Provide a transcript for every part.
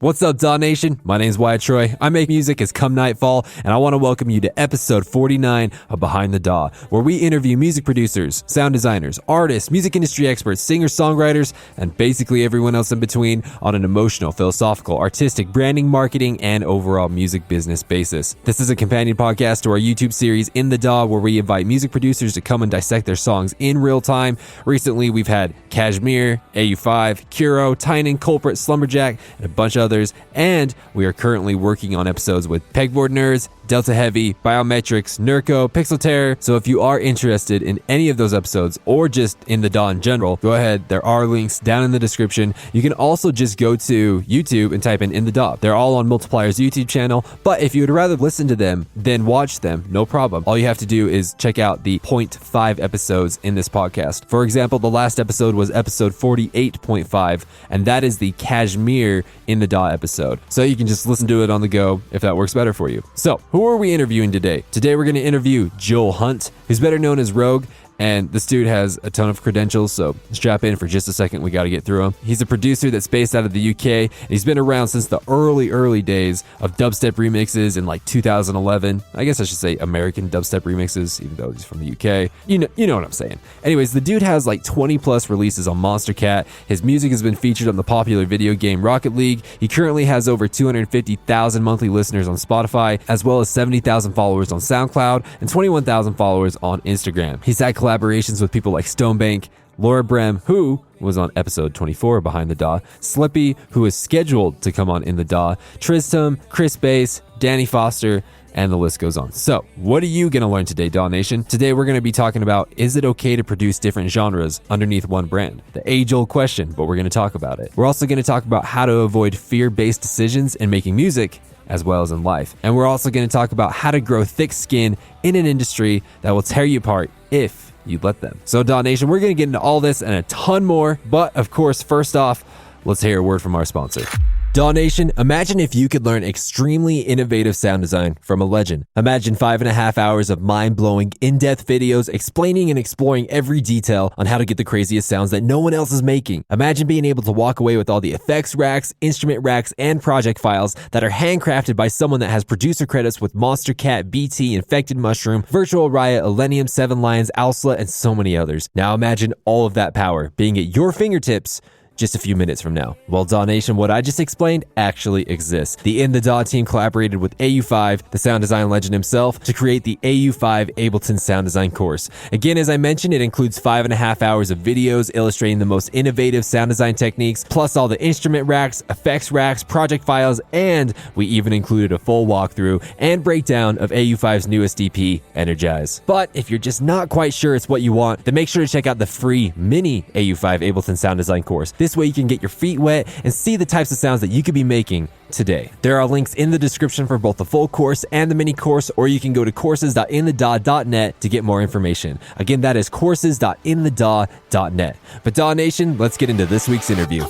What's up, DAW Nation? My name's Wyatt Troy. I make music as come nightfall, and I want to welcome you to episode 49 of Behind the DAW, where we interview music producers, sound designers, artists, music industry experts, singers, songwriters, and basically everyone else in between on an emotional, philosophical, artistic, branding, marketing, and overall music business basis. This is a companion podcast to our YouTube series In the DAW, where we invite music producers to come and dissect their songs in real time. Recently, we've had Kashmir, AU5, Kuro, Tynan, Culprit, Slumberjack, and a bunch of others, and we are currently working on episodes with Pegboard Nerds, Delta Heavy, Biometrics, Nurko, Pixel Terror. So if you are interested in any of those episodes or just in the DAW in general, go ahead. There are links down in the description. You can also just go to YouTube and type in the DAW. They're all on Multiplier's YouTube channel, but if you would rather listen to them than watch them, no problem. All you have to do is check out the 0.5 episodes in this podcast. For example, the last episode was episode 48.5, and that is the Kashmir in the DAW episode. So you can just listen to it on the go if that works better for you. So who are we interviewing today? Today we're going to interview Joel Hunt, who's better known as Rogue. And this dude has a ton of credentials, so strap in for just a second. We got to get through him. He's a producer that's based out of the UK, and he's been around since the early days of dubstep remixes in like 2011. I guess I should say American dubstep remixes, even though he's from the UK. You know what I'm saying. Anyways, the dude has like 20 plus releases on Monster Cat. His music has been featured on the popular video game Rocket League. He currently has over 250,000 monthly listeners on Spotify, as well as 70,000 followers on SoundCloud and 21,000 followers on Instagram. He's had collaborations with people like Stonebank, Laura Brem, who was on episode 24 Behind the DAW, Slippy, who is scheduled to come on In the DAW, Tristam, Chris Bass, Danny Foster, and the list goes on. So, what are you going to learn today, DAW Nation? Today, we're going to be talking about, is it okay to produce different genres underneath one brand? The age-old question, but we're going to talk about it. We're also going to talk about how to avoid fear-based decisions in making music, as well as in life. And we're also going to talk about how to grow thick skin in an industry that will tear you apart if you let them. So, DAW Nation, we're going to get into all this and a ton more. But, of course, first off, let's hear a word from our sponsor. DAW Nation, imagine if you could learn extremely innovative sound design from a legend. Imagine 5.5 hours of mind-blowing, in-depth videos explaining and exploring every detail on how to get the craziest sounds that no one else is making. Imagine being able to walk away with all the effects racks, instrument racks, and project files that are handcrafted by someone that has producer credits with Monster Cat, BT, Infected Mushroom, Virtual Riot, Illenium, Seven Lions, Alsla, and so many others. Now imagine all of that power being at your fingertips just a few minutes from now. Well, DAW Nation, what I just explained actually exists. The In the DAW team collaborated with AU5, the sound design legend himself, to create the AU5 Ableton Sound Design course. Again, as I mentioned, it includes 5.5 hours of videos illustrating the most innovative sound design techniques, plus all the instrument racks, effects racks, project files, and we even included a full walkthrough and breakdown of AU5's newest EP, Energize. But if you're just not quite sure it's what you want, then make sure to check out the free mini AU5 Ableton Sound Design course. This way you can get your feet wet and see the types of sounds that you could be making today. There are links in the description for both the full course and the mini course, or you can go to courses.inthedaw.net to get more information. Again, that is courses.inthedaw.net. But DAW Nation, let's get into this week's interview.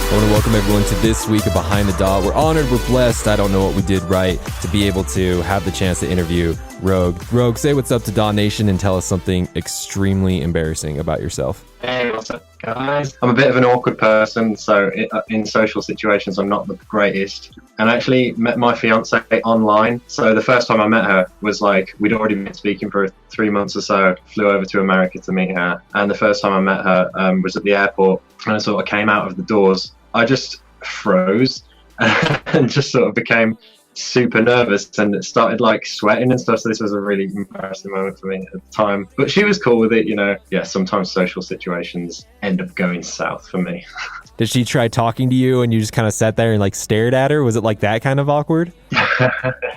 I want to welcome everyone to this week of Behind the DAW. We're honored, we're blessed. I don't know what we did right to be able to have the chance to interview Rogue. Rogue, say what's up to DAW Nation and tell us something extremely embarrassing about yourself. Hey, what's up, guys? I'm a bit of an awkward person, so in social situations, I'm not the greatest. And I actually met my fiance online. So the first time I met her was like, we'd already been speaking for 3 months or so, flew over to America to meet her. And the first time I met her was at the airport, and I sort of came out of the doors. I just froze and just sort of became super nervous and it started like sweating and stuff. So this was a really embarrassing moment for me at the time, but she was cool with it, you know. Yeah, sometimes social situations end up going south for me. Did she try talking to you and you just kind of sat there and like stared at her? Was it like that kind of awkward?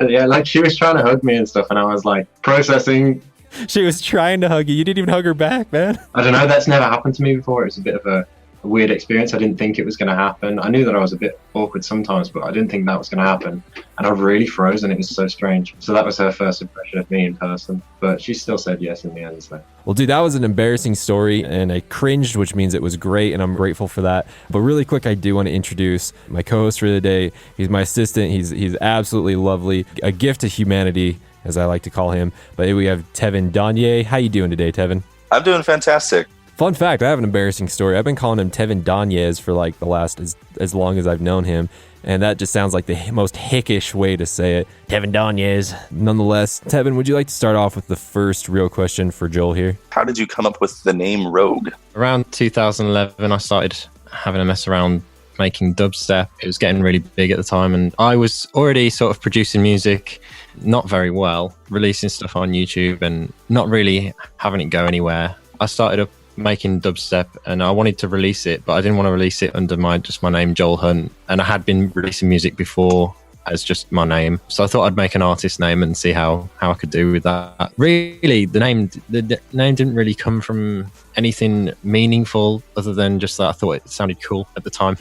Yeah, like she was trying to hug me and stuff and I was like processing. She was trying to hug you. You didn't even hug her back, man. I don't know, that's never happened to me before. It was a bit of a a weird experience. I didn't think it was going to happen. I knew that I was a bit awkward sometimes, but I didn't think that was going to happen. And I really froze, and it was so strange. So that was her first impression of me in person. But she still said yes in the end. So. Well, dude, that was an embarrassing story, and I cringed, which means it was great, and I'm grateful for that. But really quick, I do want to introduce my co-host for the day. He's my assistant. He's absolutely lovely, a gift to humanity, as I like to call him. But we have Tevin Danye. How you doing today, Tevin? I'm doing fantastic. Fun fact, I have an embarrassing story. I've been calling him Tevin Danyez for like the last as long as I've known him, and that just sounds like the most hickish way to say it. Tevin Danyez. Nonetheless, Tevin, would you like to start off with the first real question for Joel here? How did you come up with the name Rogue? Around 2011, I started having a mess around making dubstep. It was getting really big at the time, and I was already sort of producing music, not very well, releasing stuff on YouTube and not really having it go anywhere. I started up making dubstep and I wanted to release it, but I didn't want to release it under my name, Joel Hunt. And I had been releasing music before as just my name. So I thought I'd make an artist name and see how I could do with that. Really, the name didn't really come from anything meaningful other than just that I thought it sounded cool at the time.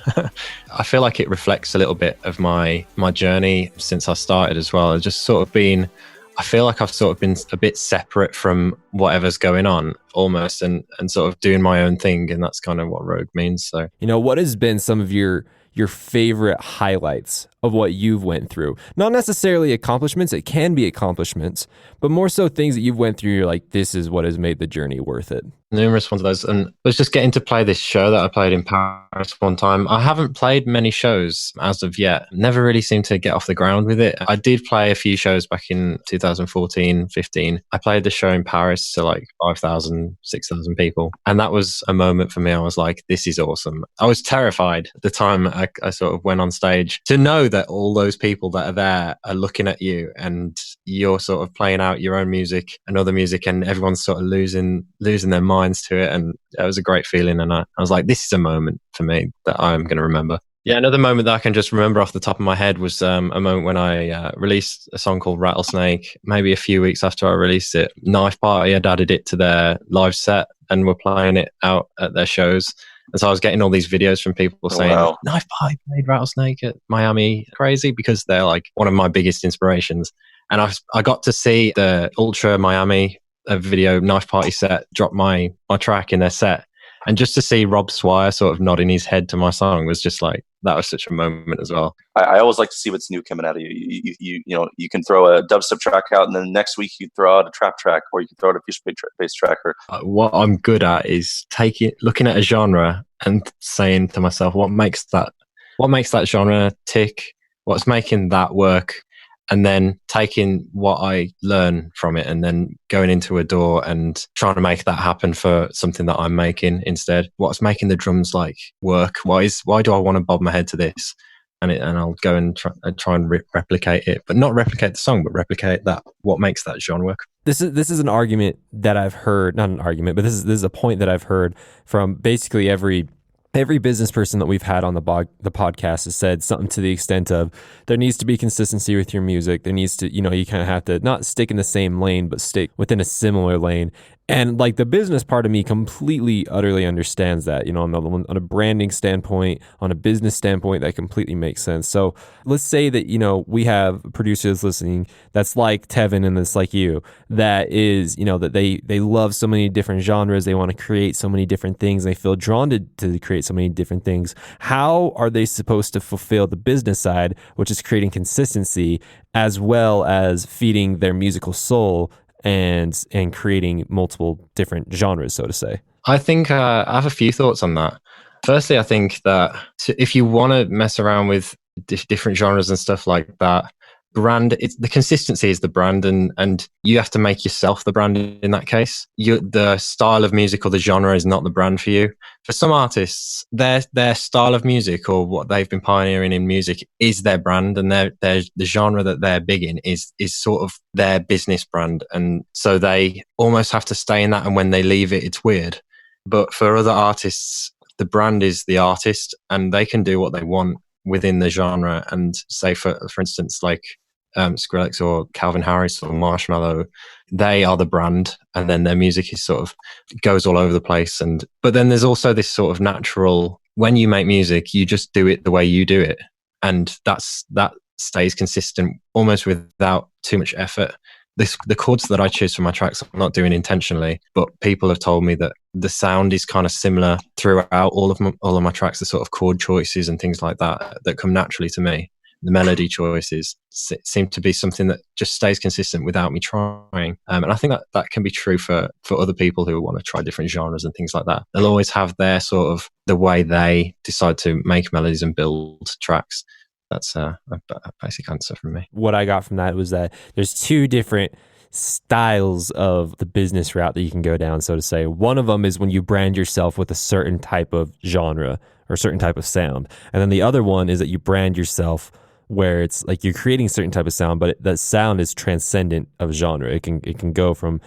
I feel like it reflects a little bit of my journey since I started as well. It's just sort of been, I feel like I've sort of been a bit separate from whatever's going on almost and sort of doing my own thing. And that's kind of what Rogue means. So, what has been some of your favorite highlights of what you've went through? Not necessarily accomplishments. It can be accomplishments, but more so things that you've went through. You're like, this is what has made the journey worth it. Numerous ones of those. And I was just getting to play this show that I played in Paris one time. I haven't played many shows as of yet. Never really seemed to get off the ground with it. I did play a few shows back in 2014, 15. I played the show in Paris to like 5,000, 6,000 people. And that was a moment for me. I was like, this is awesome. I was terrified at the time I sort of went on stage to know that all those people that are there are looking at you and you're sort of playing out your own music and other music and everyone's sort of losing their minds to it. And it was a great feeling. And I was like, this is a moment for me that I'm going to remember. Yeah, another moment that I can just remember off the top of my head was a moment when I released a song called Rattlesnake, maybe a few weeks after I released it. Knife Party had added it to their live set and were playing it out at their shows. And so I was getting all these videos from people saying, wow, Knife Party played Rattlesnake at Miami. Crazy, because they're like one of my biggest inspirations. And I got to see the Ultra Miami video Knife Party set drop my track in their set. And just to see Rob Swire sort of nodding his head to my song was just like, that was such a moment as well. I always like to see what's new coming out of you. You can throw a dubstep track out, and then next week you throw out a trap track, or you can throw out a bass track. Or what I'm good at is looking at a genre and saying to myself, what makes that genre tick? What's making that work? And then taking what I learn from it and then going into a DAW and trying to make that happen for something that I'm making instead. What's making the drums like work? Why do I want to bob my head to this? And I'll go and try and replicate it, but not replicate the song, but replicate that. What makes that genre work? This is an argument that I've heard, not an argument, but this is a point that I've heard from basically every business person that we've had on the podcast has said something to the extent of there needs to be consistency with your music. There needs to, you kind of have to not stick in the same lane, but stick within a similar lane. And like the business part of me completely, utterly understands that, on a branding standpoint, on a business standpoint, that completely makes sense. So let's say that, we have producers listening that's like Tevin and that's like you, that is, that they love so many different genres. They want to create so many different things. They feel drawn to create so many different things. How are they supposed to fulfill the business side, which is creating consistency, as well as feeding their musical soul and creating multiple different genres, so to say? I think I have a few thoughts on that. Firstly, I think that if you want to mess around with different genres and stuff like that, the consistency is the brand, and you have to make yourself the brand in that case. The style of music or the genre is not the brand for you. For some artists, their style of music or what they've been pioneering in music is their brand, and the genre that they're big in is sort of their business brand, and so they almost have to stay in that, and when they leave it, it's weird. But for other artists, the brand is the artist, and they can do what they want within the genre. And say for instance, like Skrillex or Calvin Harris or Marshmello, they are the brand, and then their music is sort of goes all over the place. But then there's also this sort of natural, when you make music, you just do it the way you do it, and that stays consistent almost without too much effort. The chords that I choose for my tracks, I'm not doing intentionally, but people have told me that the sound is kind of similar throughout all of my tracks. The sort of chord choices and things like that come naturally to me. The melody choices seem to be something that just stays consistent without me trying. And I think that can be true for other people who want to try different genres and things like that. They'll always have their sort of the way they decide to make melodies and build tracks. That's a basic answer from me. What I got from that was that there's two different styles of the business route that you can go down, so to say. One of them is when you brand yourself with a certain type of genre or a certain type of sound. And then the other one is that you brand yourself where it's like you're creating a certain type of sound, but that sound is transcendent of genre. It can go from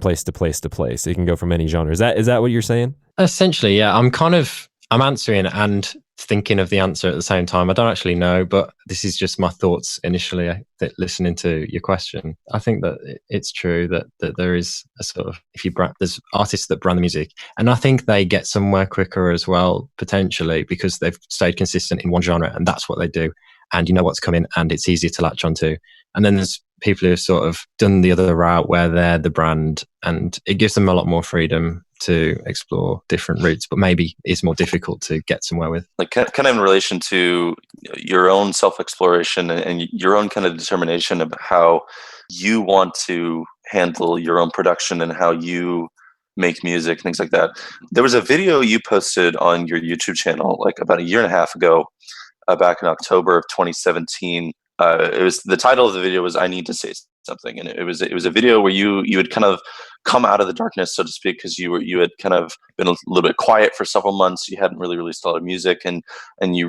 place to place to place. It can go from any genre. Is that what you're saying? Essentially, yeah. I'm answering and thinking of the answer at the same time. I don't actually know, but this is just my thoughts initially listening to your question. I think that it's true that there is a sort of, there's artists that brand the music, and I think they get somewhere quicker as well, potentially, because they've stayed consistent in one genre and that's what they do. And you know what's coming and it's easier to latch onto. And then there's people who have sort of done the other route where they're the brand, and it gives them a lot more freedom to explore different routes, but maybe it's more difficult to get somewhere with. Like kind of in relation to your own self-exploration and your own kind of determination of how you want to handle your own production and how you make music, things like that. There was a video you posted on your YouTube channel like about a year and a half ago, back in October of 2017. It was, the title of the video was "I Need to Say Something," and it was a video where you had kind of come out of the darkness, so to speak, because you had kind of been a little bit quiet for several months. You hadn't really released a lot of music, and you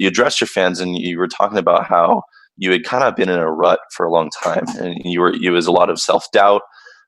addressed your fans, and you were talking about how you had kind of been in a rut for a long time, and it was a lot of self-doubt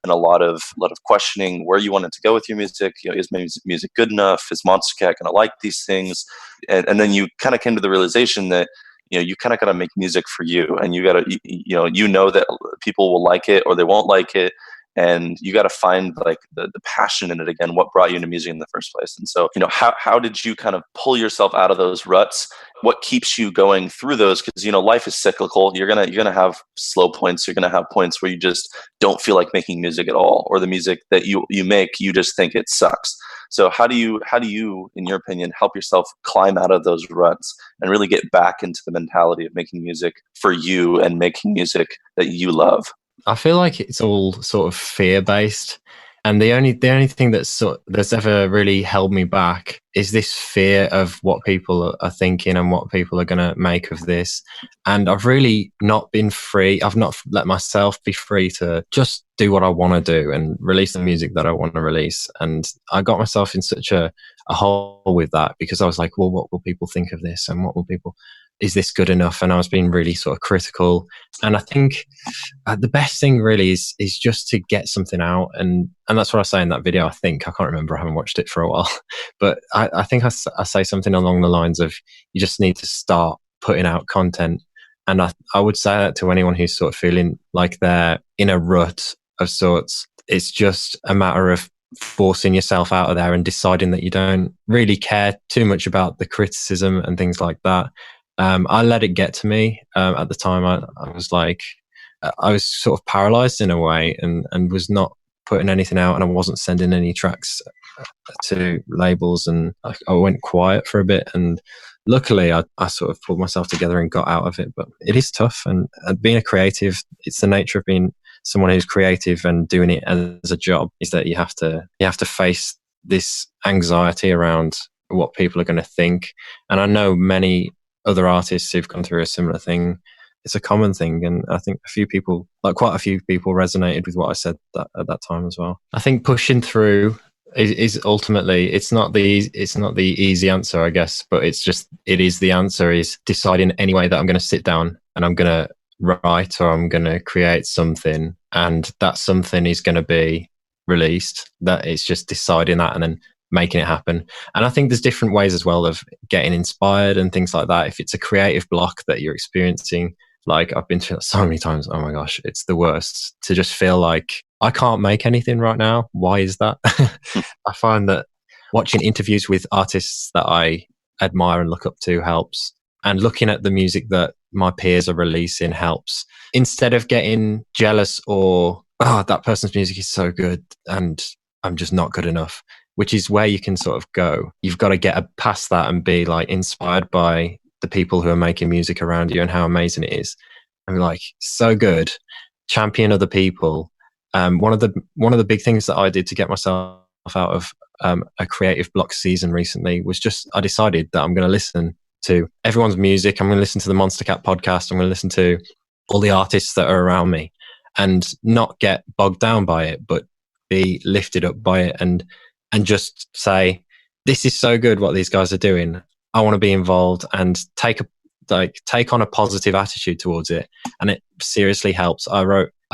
and a lot of questioning where you wanted to go with your music. You know, is my music good enough? Is Monster Cat going to like these things? And then you kind of came to the realization that, you know, you kind of got to make music for you, and you got to, you know that people will like it or they won't like it. And you got to find like the passion in it again, what brought you into music in the first place. And so, you know, how did you kind of pull yourself out of those ruts? What keeps you going through those? Because, you know, life is cyclical. You're gonna have slow points. You're gonna have points where you just don't feel like making music at all, or the music that you make, you just think it sucks. So how do you, in your opinion, help yourself climb out of those ruts and really get back into the mentality of making music for you and making music that you love? I feel like it's all sort of fear-based, and the only thing that's ever really held me back is this fear of what people are thinking and what people are going to make of this. And I've really not been free. I've not let myself be free to just do what I want to do and release the music that I want to release. And I got myself in such a hole with that, because I was like, well, what will people think of this? And what will people... is this good enough? And I was being really sort of critical. And I think the best thing really is just to get something out. And that's what I say in that video. I think, I can't remember, I haven't watched it for a while, but I think I say something along the lines of, you just need to start putting out content. And I would say that to anyone who's sort of feeling like they're in a rut of sorts. It's just a matter of forcing yourself out of there and deciding that you don't really care too much about the criticism and things like that. I let it get to me. At the time, I was like, I was sort of paralyzed in a way, and was not putting anything out, and I wasn't sending any tracks to labels, and I went quiet for a bit. And luckily, I sort of pulled myself together and got out of it. But it is tough, and being a creative, it's the nature of being someone who's creative and doing it as a job, is that you have to face this anxiety around what people are going to think. And I know many other artists who've gone through a similar thing. It's a common thing, and I think quite a few people resonated with what I said at that time as well. I think pushing through is ultimately, it's not the easy answer, I guess, but it is the answer, is deciding anyway that I'm going to sit down and I'm going to write, or I'm going to create something, and that something is going to be released. That it's just deciding that and then making it happen. And I think there's different ways as well of getting inspired and things like that. If it's a creative block that you're experiencing, Like I've been to it so many times. Oh my gosh, it's the worst to just feel like I can't make anything right now. Why is that? I find that watching interviews with artists that I admire and look up to helps. And looking at the music that my peers are releasing helps. Instead of getting jealous or, oh, that person's music is so good and I'm just not good enough, which is where you can sort of go. You've got to get past that and be like inspired by the people who are making music around you and how amazing it is. And like, so good. Champion other people. One of the big things that I did to get myself out of a creative block season recently was just, I decided that I'm going to listen to everyone's music. I'm going to listen to the Monster Cat podcast. I'm going to listen to all the artists that are around me and not get bogged down by it, but be lifted up by it and just say, this is so good what these guys are doing. I want to be involved and take on a positive attitude towards it. And it seriously helps. I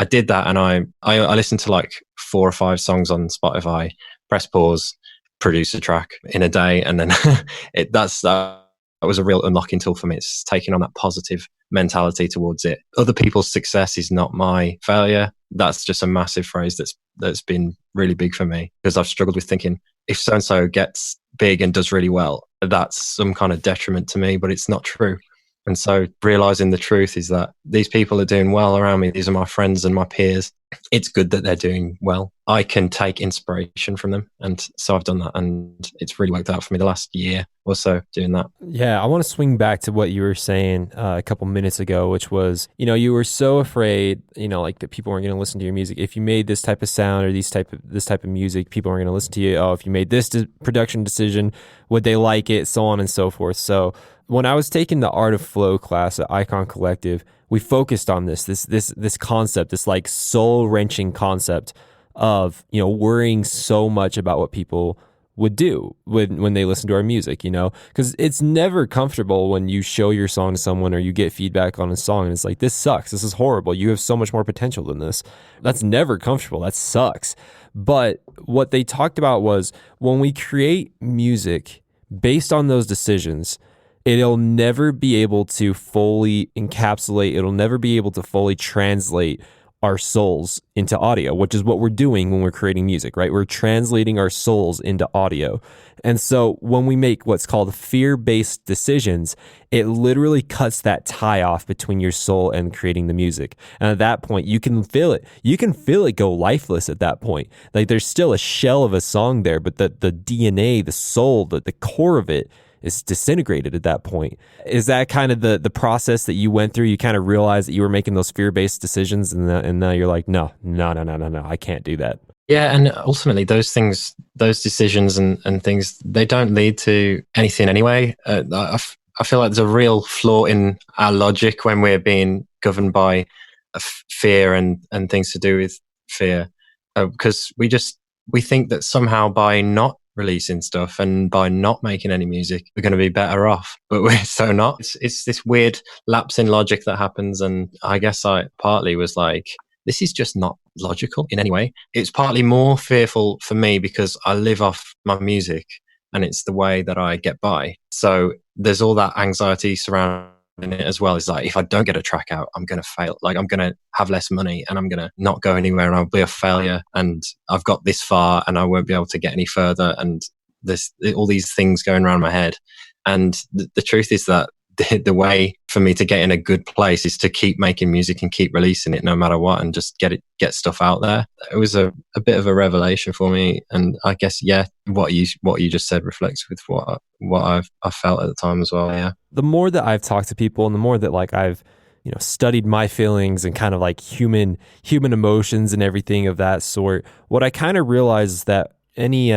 did that and I listened to like 4 or 5 songs on Spotify, press pause, produce a track in a day. And then that was a real unlocking tool for me. It's taking on that positive mentality towards it. Other people's success is not my failure. That's just a massive phrase that's been really big for me, because I've struggled with thinking if so-and-so gets big and does really well, that's some kind of detriment to me, but it's not true. And so realizing the truth is that these people are doing well around me. These are my friends and my peers. It's good that they're doing well. I can take inspiration from them. And so I've done that. And it's really worked out for me the last year or so doing that. Yeah, I want to swing back to what you were saying a couple minutes ago, which was, you were so afraid, like that people weren't going to listen to your music. If you made this type of sound or this type of music, people weren't going to listen to you. Oh, if you made this production decision, would they like it? So on and so forth. So when I was taking the Art of Flow class at Icon Collective, we focused on this concept, this like soul wrenching concept of, worrying so much about what people would do when they listen to our music, because it's never comfortable when you show your song to someone or you get feedback on a song and it's like, this sucks. This is horrible. You have so much more potential than this. That's never comfortable. That sucks. But what they talked about was when we create music based on those decisions, it'll never be able to fully encapsulate, it'll never be able to fully translate our souls into audio, which is what we're doing when we're creating music, right? We're translating our souls into audio. And so when we make what's called fear-based decisions, it literally cuts that tie off between your soul and creating the music. And at that point, you can feel it. You can feel it go lifeless at that point. Like there's still a shell of a song there, but the DNA, the soul, the core of it is disintegrated at that point. Is that kind of the process that you went through? You kind of realized that you were making those fear-based decisions and now you're like, no, I can't do that. Yeah, and ultimately those things, those decisions and things, they don't lead to anything anyway. I feel like there's a real flaw in our logic when we're being governed by fear and things to do with fear, because we think that somehow by not releasing stuff and by not making any music, we're going to be better off, but we're so not. It's this weird lapse in logic that happens, and I guess I partly was like, this is just not logical in any way. It's partly more fearful for me because I live off my music and it's the way that I get by. So there's all that anxiety surrounding it as well. It's like, if I don't get a track out, I'm going to fail. Like I'm going to have less money and I'm going to not go anywhere and I'll be a failure. And I've got this far and I won't be able to get any further. And there's all these things going around my head. And the truth is that the way for me to get in a good place is to keep making music and keep releasing it no matter what, and just get stuff out there. It was a bit of a revelation for me, and I guess what you just said reflects with what I felt at the time as well. Yeah. The more that I've talked to people and the more that like I've studied my feelings and kind of like human emotions and everything of that sort, what I kind of realize is that any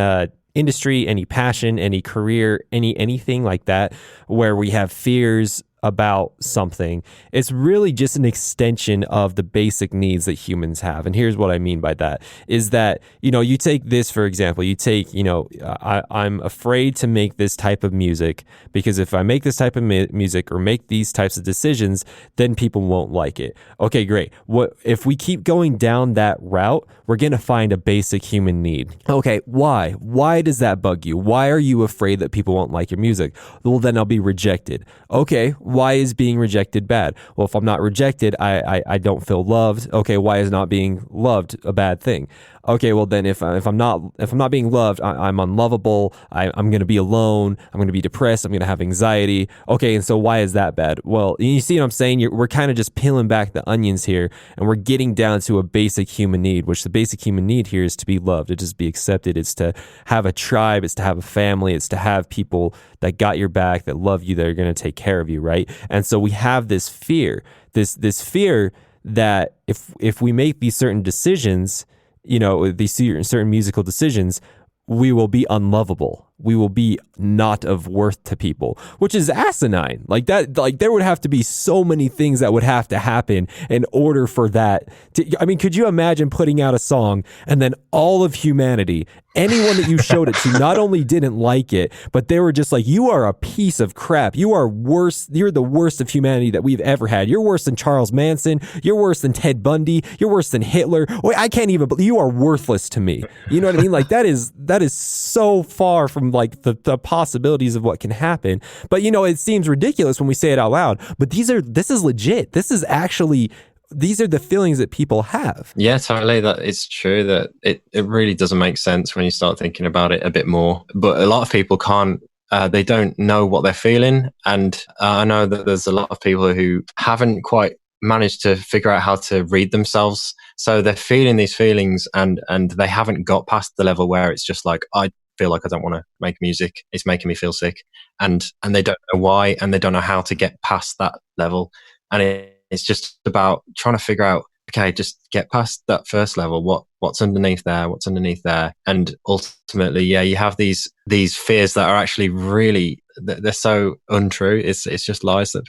industry, any passion, any career, anything like that, where we have fears about something, it's really just an extension of the basic needs that humans have. And here's what I mean by that is that, you take this, for example, I'm afraid to make this type of music because if I make this type of music or make these types of decisions, then people won't like it. Okay, great. What if we keep going down that route, we're going to find a basic human need. Okay, why? Why does that bug you? Why are you afraid that people won't like your music? Well, then I'll be rejected. Okay, Why is being rejected bad? Well, if I'm not rejected, I don't feel loved. Okay, why is not being loved a bad thing? Okay, well then if I'm not being loved, I'm unlovable. I'm going to be alone. I'm going to be depressed. I'm going to have anxiety. Okay, and so why is that bad? Well, you see what I'm saying? We're kind of just peeling back the onions here, and we're getting down to a basic human need, which the basic human need here is to be loved. It's just be accepted. It's to have a tribe. It's to have a family. It's to have people that got your back, that love you, that are going to take care of you, right? And so we have this fear, this fear that if we make these certain decisions, these certain musical decisions, we will be unlovable. We will be not of worth to people, which is asinine. Like that, like there would have to be so many things that would have to happen in order for that could you imagine putting out a song and then all of humanity, anyone that you showed it to, not only didn't like it, but they were just like, you are a piece of crap. You are worse. You're the worst of humanity that we've ever had. You're worse than Charles Manson. You're worse than Ted Bundy. You're worse than Hitler. Wait, I can't even believe you are worthless to me. You know what I mean? Like that is so far from like the possibilities of what can happen. But it seems ridiculous when we say it out loud, but this is legit. These are the feelings that people have. Yeah, totally. That it's true that it really doesn't make sense when you start thinking about it a bit more. But a lot of people can't, they don't know what they're feeling. And I know that there's a lot of people who haven't quite managed to figure out how to read themselves. So they're feeling these feelings and they haven't got past the level where it's just like, I feel like I don't want to make music. It's making me feel sick. And they don't know why, and they don't know how to get past that level. And it's just about trying to figure out, okay, just get past that first level. What's underneath there? And ultimately, yeah, you have these fears that are actually really, they're so untrue. It's just lies that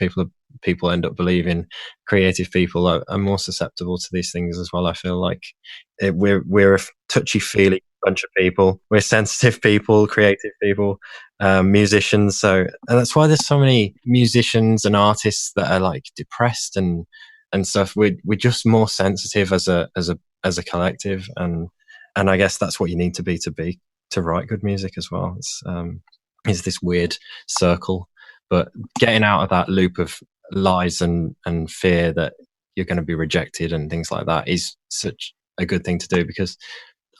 people end up believing. Creative people are more susceptible to these things as well. I feel like we're a touchy-feely bunch of people. We're sensitive people, creative people, musicians. And that's why there's so many musicians and artists that are like depressed and stuff. We're just more sensitive as a collective, and I guess that's what you need to be to write good music as well. It's this weird circle, but getting out of that loop of lies and fear that you're going to be rejected and things like that is such a good thing to do, because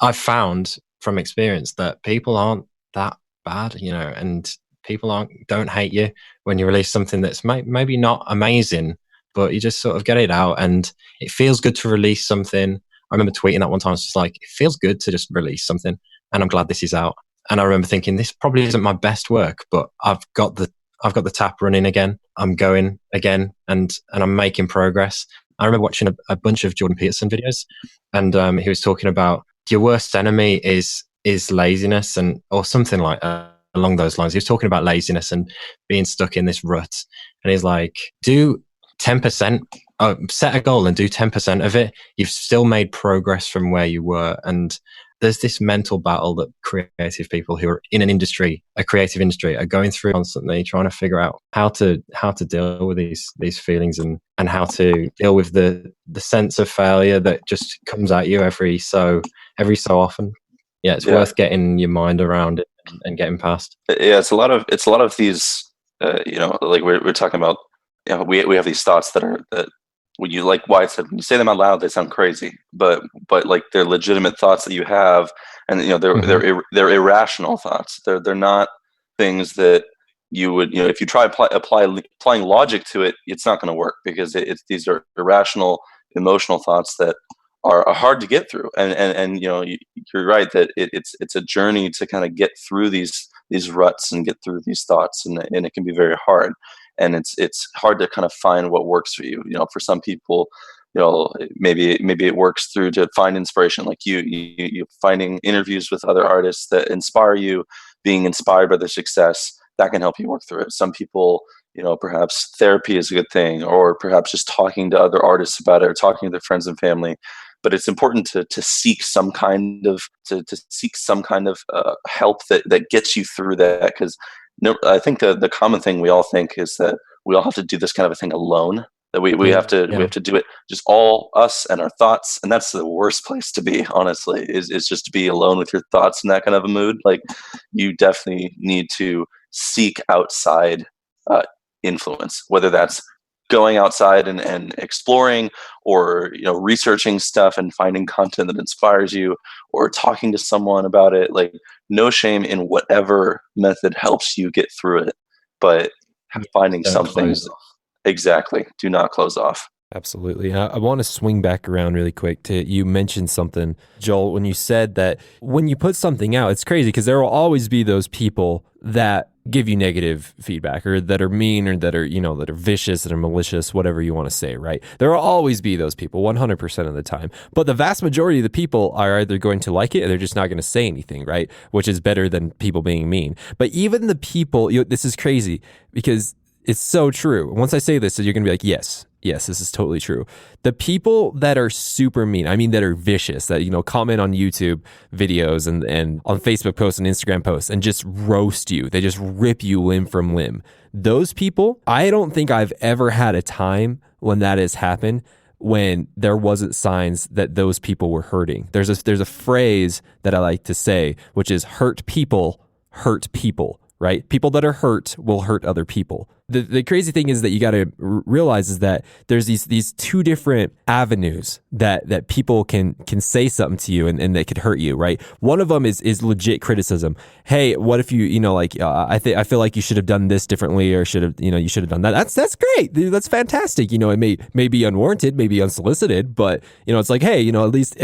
I've found from experience that people aren't that bad, and people don't hate you when you release something that's maybe not amazing, but you just sort of get it out and it feels good to release something. I remember tweeting that one time. It's just like, it feels good to just release something, and I'm glad this is out. And I remember thinking, this probably isn't my best work, but I've got the tap running again. I'm going again, and I'm making progress. I remember watching a bunch of Jordan Peterson videos, and he was talking about your worst enemy is laziness, or something like along those lines. He was talking about laziness and being stuck in this rut, and he's like, do 10%, set a goal and do 10% of it. You've still made progress from where you were. And there's this mental battle that creative people who are in a creative industry are going through constantly, trying to figure out how to deal with these feelings and how to deal with the sense of failure that just comes at you every so often. Yeah, it's worth getting your mind around it and getting past. Yeah, it's a lot of these, like we're talking about. We have these thoughts that when you, like Wyatt said, when you say them out loud, they sound crazy, but like they're legitimate thoughts that you have, and they're irrational thoughts. They're not things that you would, if you try applying logic to it, it's not going to work, because these are irrational, emotional thoughts that are hard to get through. And you're right that it's a journey to kind of get through these ruts and get through these thoughts, and it can be very hard. And it's hard to kind of find what works for you. For some people, maybe it works through to find inspiration, like you finding interviews with other artists that inspire you, being inspired by their success, that can help you work through it. Some people, perhaps therapy is a good thing, or perhaps just talking to other artists about it, or talking to their friends and family. But it's important to seek some kind of help that gets you through that, because I think the common thing we all think is that we all have to do this kind of a thing alone. That we have to do it just all us and our thoughts, and that's the worst place to be. Honestly, is just to be alone with your thoughts in that kind of a mood. Like, you definitely need to seek outside influence, whether that's going outside and exploring, or researching stuff and finding content that inspires you, or talking to someone about it. Like, no shame in whatever method helps you get through it, but finding Don't something. close off. Exactly. Do not close off. Absolutely. I want to swing back around really quick to, you mentioned something, Joel, when you said that when you put something out, it's crazy because there will always be those people that give you negative feedback, or that are mean, or that are, that are vicious, that are malicious, whatever you want to say, right? There will always be those people 100% of the time. But the vast majority of the people are either going to like it, or they're just not going to say anything, right? Which is better than people being mean. But even the people, this is crazy because it's so true. Once I say this, you're going to be like, yes, this is totally true. The people that are super mean, I mean, that are vicious, that, comment on YouTube videos and on Facebook posts and Instagram posts and just roast you. They just rip you limb from limb. Those people, I don't think I've ever had a time when that has happened when there wasn't signs that those people were hurting. There's a phrase that I like to say, which is hurt people, right? People that are hurt will hurt other people. The crazy thing is that you got to realize is that there's these two different avenues that people can say something to you and that could hurt you, right? One of them is legit criticism. Hey, what if you I feel like you should have done this differently, or you should have done that. That's great. That's fantastic. It may be unwarranted, maybe unsolicited, but it's like, hey, at least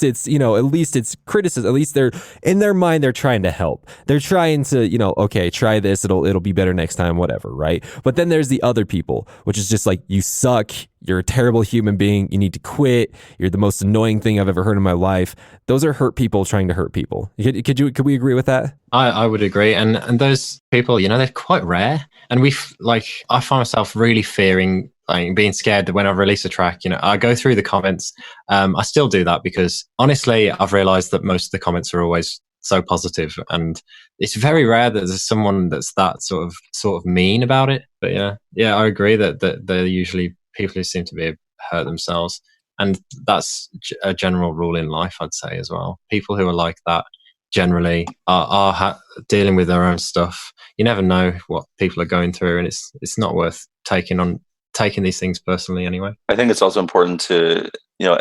it's criticism. At least they're in their mind, they're trying to help. They're trying to, okay, try this. It'll be better next time, whatever, right? But then there's the other people, which is just like, you suck. You're a terrible human being. You need to quit. You're the most annoying thing I've ever heard in my life. Those are hurt people trying to hurt people. Could we agree with that? I would agree. And those people, they're quite rare. And I find myself really fearing, being scared that when I release a track, I go through the comments. I still do that because honestly, I've realized that most of the comments are always so positive, and it's very rare that there's someone that's that sort of mean about it. But yeah, I agree that they're usually people who seem to be hurt themselves, and that's a general rule in life, I'd say, as well. People who are like that generally are dealing with their own stuff. You never know what people are going through, and it's not worth taking these things personally anyway. I think it's also important to,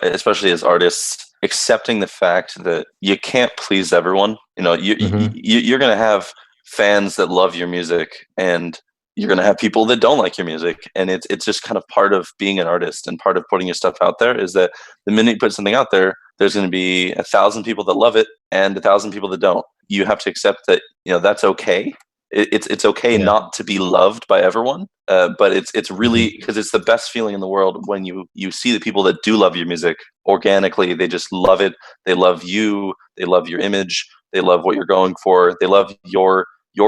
especially as artists, accepting the fact that you can't please everyone. You're going to have fans that love your music, and you're going to have people that don't like your music. And it's just kind of part of being an artist, and part of putting your stuff out there is that the minute you put something out there, there's going to be 1,000 people that love it and 1,000 people that don't. You have to accept that, that's okay. It's okay not to be loved by everyone, but it's really, because it's the best feeling in the world when you see the people that do love your music organically. They just love it. They love you. They love your image. They love what you're going for. They love your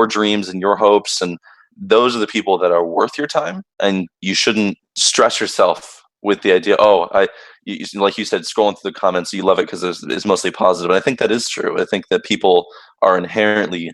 dreams and your hopes. And those are the people that are worth your time. And you shouldn't stress yourself with the idea, like you said, scrolling through the comments, you love it because it's mostly positive. And I think that is true. I think that people are inherently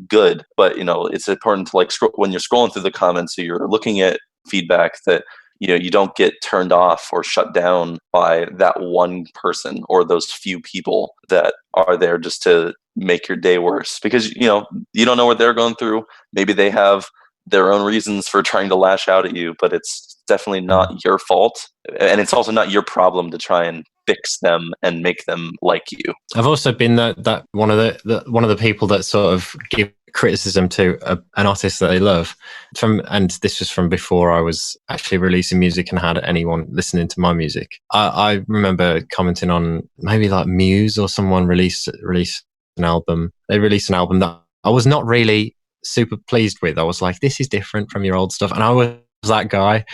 good, but it's important to when you're scrolling through the comments, so you're looking at feedback, that you don't get turned off or shut down by that one person or those few people that are there just to make your day worse, because you don't know what they're going through. Maybe they have their own reasons for trying to lash out at you, but it's definitely not your fault, and it's also not your problem to try and fix them and make them like you. I've also been that one of the people that sort of give criticism to an artist that they love, and this was from before I was actually releasing music and had anyone listening to my music. I remember commenting on maybe like Muse or someone released an album. They released an album that I was not really super pleased with. I was like, this is different from your old stuff, and I was that guy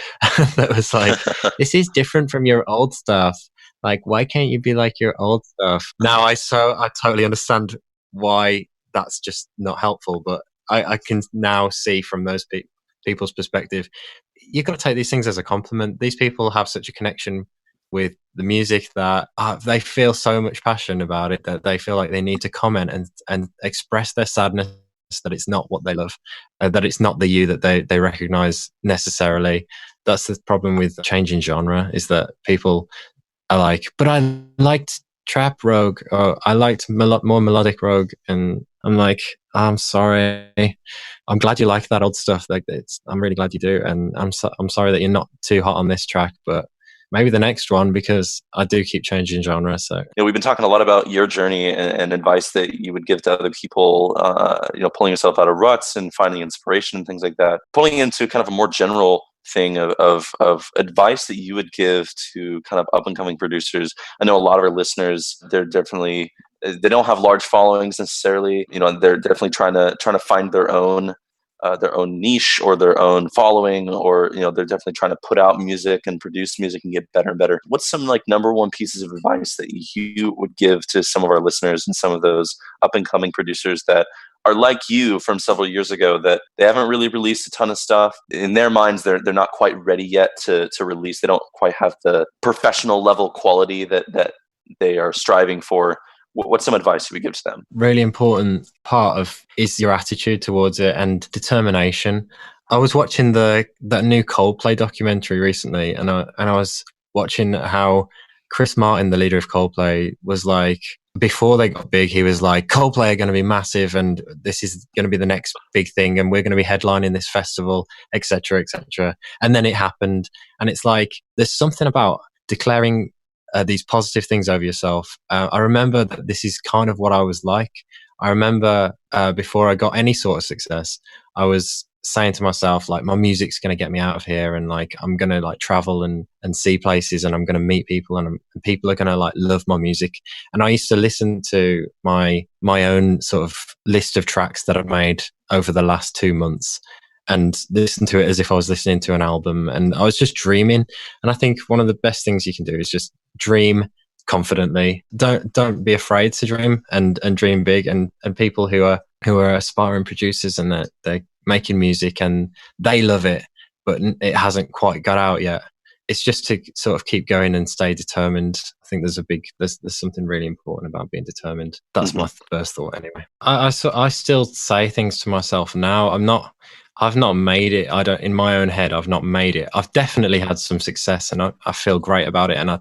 that was like, this is different from your old stuff. Like, why can't you be like your old stuff? Now I totally understand why that's just not helpful, but I can now see from those people's perspective, you've got to take these things as a compliment. These people have such a connection with the music that they feel so much passion about it that they feel like they need to comment and express their sadness that it's not what they love, that it's not the you that they recognize necessarily. That's the problem with changing genre, is that people are like, but I liked trap Rogue, or I liked more melodic Rogue. And I'm like, I'm sorry. I'm glad you like that old stuff. Like, I'm really glad you do. And I'm sorry that you're not too hot on this track, but maybe the next one, because I do keep changing genre. So we've been talking a lot about your journey and advice that you would give to other people, pulling yourself out of ruts and finding inspiration and things like that. Pulling into kind of a more general thing of advice that you would give to kind of up and coming producers. I know a lot of our listeners, they don't have large followings necessarily. They're definitely trying to find their own niche or their own following, or they're definitely trying to put out music and produce music and get better and better. What's some like number one pieces of advice that you would give to some of our listeners and some of those up and coming producers that are like you from several years ago, that they haven't really released a ton of stuff? In their minds, they're not quite ready yet to release. They don't quite have the professional level quality that they are striving for. What's some advice you would give to them? Really important part of is your attitude towards it and determination. I was watching that new Coldplay documentary recently, and I was watching how Chris Martin, the leader of Coldplay, was like, before they got big, he was like, Coldplay are going to be massive, and this is going to be the next big thing, and we're going to be headlining this festival, etc., etc. And then it happened, and it's like there's something about declaring these positive things over yourself. I remember that this is kind of what I was like. I remember before I got any sort of success, I was saying to myself, like, my music's going to get me out of here, and like I'm going to like travel and see places, and I'm going to meet people, and people are going to like love my music. And I used to listen to my own sort of list of tracks that I've made over the last 2 months, and listen to it as if I was listening to an album, and I was just dreaming. And I think one of the best things you can do is just dream confidently. Don't be afraid to dream, and dream big. And people who are aspiring producers, and they're making music and they love it, but it hasn't quite got out yet. It's just to sort of keep going and stay determined. I think there's something really important about being determined. That's my first thought anyway. I still say things to myself now. I've not made it. In my own head, I've not made it. I've definitely had some success, and I feel great about it, and I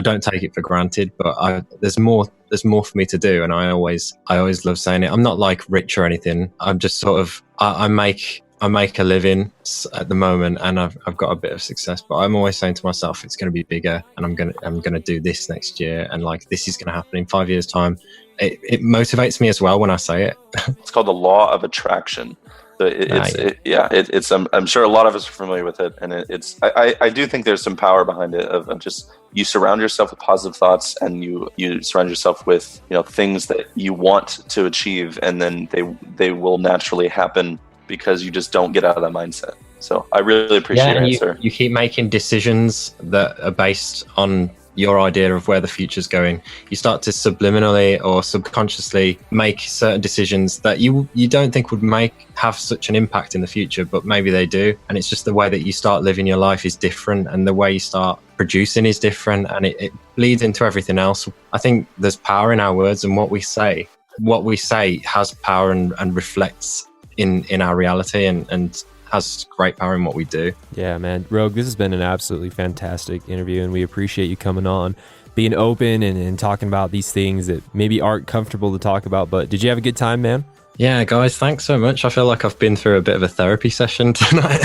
don't take it for granted. But there's more for me to do, and I always love saying it. I'm not like rich or anything. I'm just sort of I make a living at the moment, and I've got a bit of success. But I'm always saying to myself, it's going to be bigger, and I'm gonna do this next year, and like this is going to happen in 5 years' time. It motivates me as well when I say it. It's called the law of attraction. I'm sure a lot of us are familiar with it, and I do think there's some power behind it of just, you surround yourself with positive thoughts, and you surround yourself with things that you want to achieve, and then they will naturally happen because you just don't get out of that mindset. So I really appreciate your answer. You keep making decisions that are based on your idea of where the future's going. You start to subliminally or subconsciously make certain decisions that you don't think would have such an impact in the future, but maybe they do. And it's just the way that you start living your life is different, and the way you start producing is different, and it bleeds into everything else. I think there's power in our words, and what we say has power and reflects in our reality, and has great power in what we do. Yeah, man. Rogue, this has been an absolutely fantastic interview, and we appreciate you coming on, being open and talking about these things that maybe aren't comfortable to talk about. But did you have a good time, man? Yeah, guys, thanks so much. I feel like I've been through a bit of a therapy session tonight.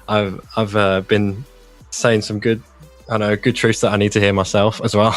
I've been saying some good truths that I need to hear myself as well.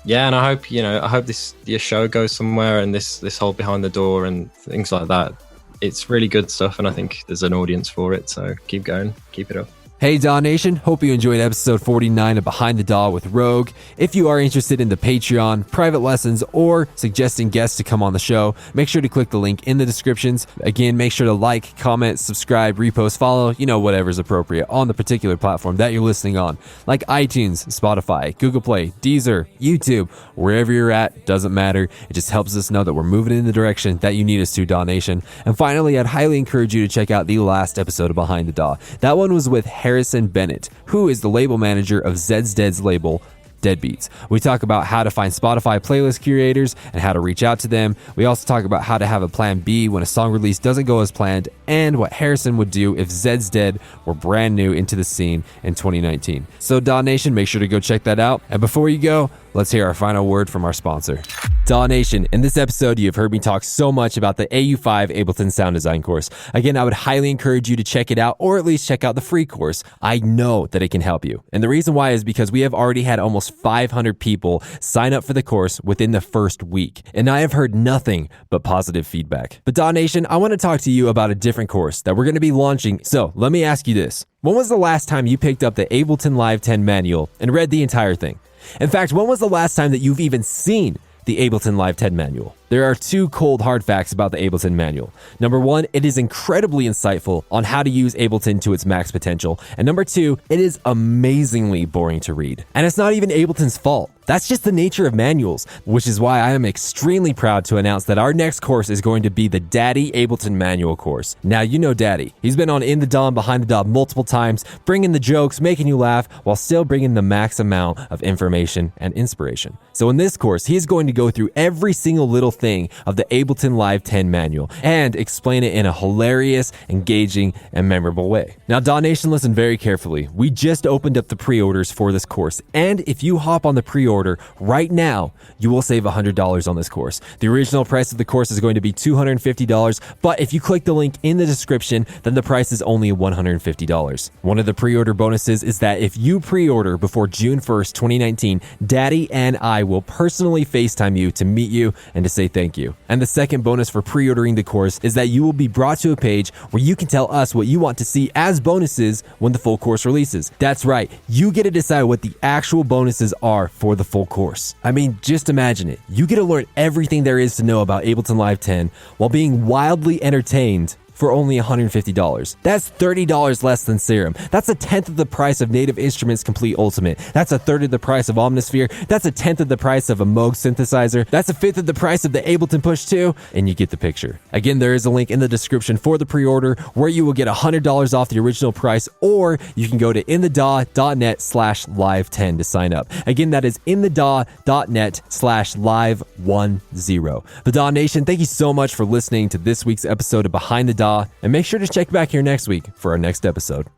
Yeah, and I hope your show goes somewhere, and this whole behind the door and things like that. It's really good stuff, and I think there's an audience for it, so keep going, keep it up. Hey DAW Nation, hope you enjoyed episode 49 of Behind the DAW with Rogue. If you are interested in the Patreon, private lessons, or suggesting guests to come on the show, make sure to click the link in the descriptions. Again, make sure to like, comment, subscribe, repost, follow, whatever's appropriate on the particular platform that you're listening on, like iTunes, Spotify, Google Play, Deezer, YouTube, wherever you're at, doesn't matter. It just helps us know that we're moving in the direction that you need us to, DAW Nation. And finally, I'd highly encourage you to check out the last episode of Behind the DAW. That one was with Harrison Bennett, who is the label manager of Zed's Dead's label, deadbeats. We talk about how to find Spotify playlist curators and how to reach out to them. We also talk about how to have a plan B when a song release doesn't go as planned, and what Harrison would do if Zed's Dead were brand new into the scene in 2019. So DAW Nation, make sure to go check that out. And before you go, let's hear our final word from our sponsor. DAW Nation, in this episode, you have heard me talk so much about the AU5 Ableton Sound Design course. Again, I would highly encourage you to check it out, or at least check out the free course. I know that it can help you. And the reason why is because we have already had almost 500 people sign up for the course within the first week. And I have heard nothing but positive feedback. But DAW Nation, I want to talk to you about a different course that we're going to be launching. So let me ask you this. When was the last time you picked up the Ableton Live 10 manual and read the entire thing? In fact, when was the last time that you've even seen the Ableton Live 10 manual? There are two cold hard facts about the Ableton manual. Number one, it is incredibly insightful on how to use Ableton to its max potential. And number two, it is amazingly boring to read. And it's not even Ableton's fault. That's just the nature of manuals, which is why I am extremely proud to announce that our next course is going to be the Daddy Ableton Manual course. Now, you know Daddy. He's been on In the DAW and Behind the DAW multiple times, bringing the jokes, making you laugh, while still bringing the max amount of information and inspiration. So in this course, he is going to go through every single little thing of the Ableton Live 10 manual and explain it in a hilarious, engaging, and memorable way. Now, DAW Nation, listen very carefully. We just opened up the pre-orders for this course, and if you hop on the pre-order right now, you will save $100 on this course. The original price of the course is going to be $250, but if you click the link in the description, then the price is only $150. One of the pre-order bonuses is that if you pre-order before June 1st, 2019, Daddy and I will personally FaceTime you to meet you and to say thank you. And the second bonus for pre-ordering the course is that you will be brought to a page where you can tell us what you want to see as bonuses when the full course releases. That's right, you get to decide what the actual bonuses are for the full course. I mean, just imagine it. You get to learn everything there is to know about Ableton Live 10 while being wildly entertained for only $150. That's $30 less than Serum. That's a tenth of the price of Native Instruments Complete Ultimate. That's a third of the price of Omnisphere. That's a tenth of the price of a Moog synthesizer. That's a fifth of the price of the Ableton Push 2, and you get the picture. Again, there is a link in the description for the pre-order where you will get $100 off the original price, or you can go to inthedaw.net/live10 to sign up. Again, that is inthedaw.net/live10. The DAW Nation, thank you so much for listening to this week's episode of Behind the DAW. And make sure to check back here next week for our next episode.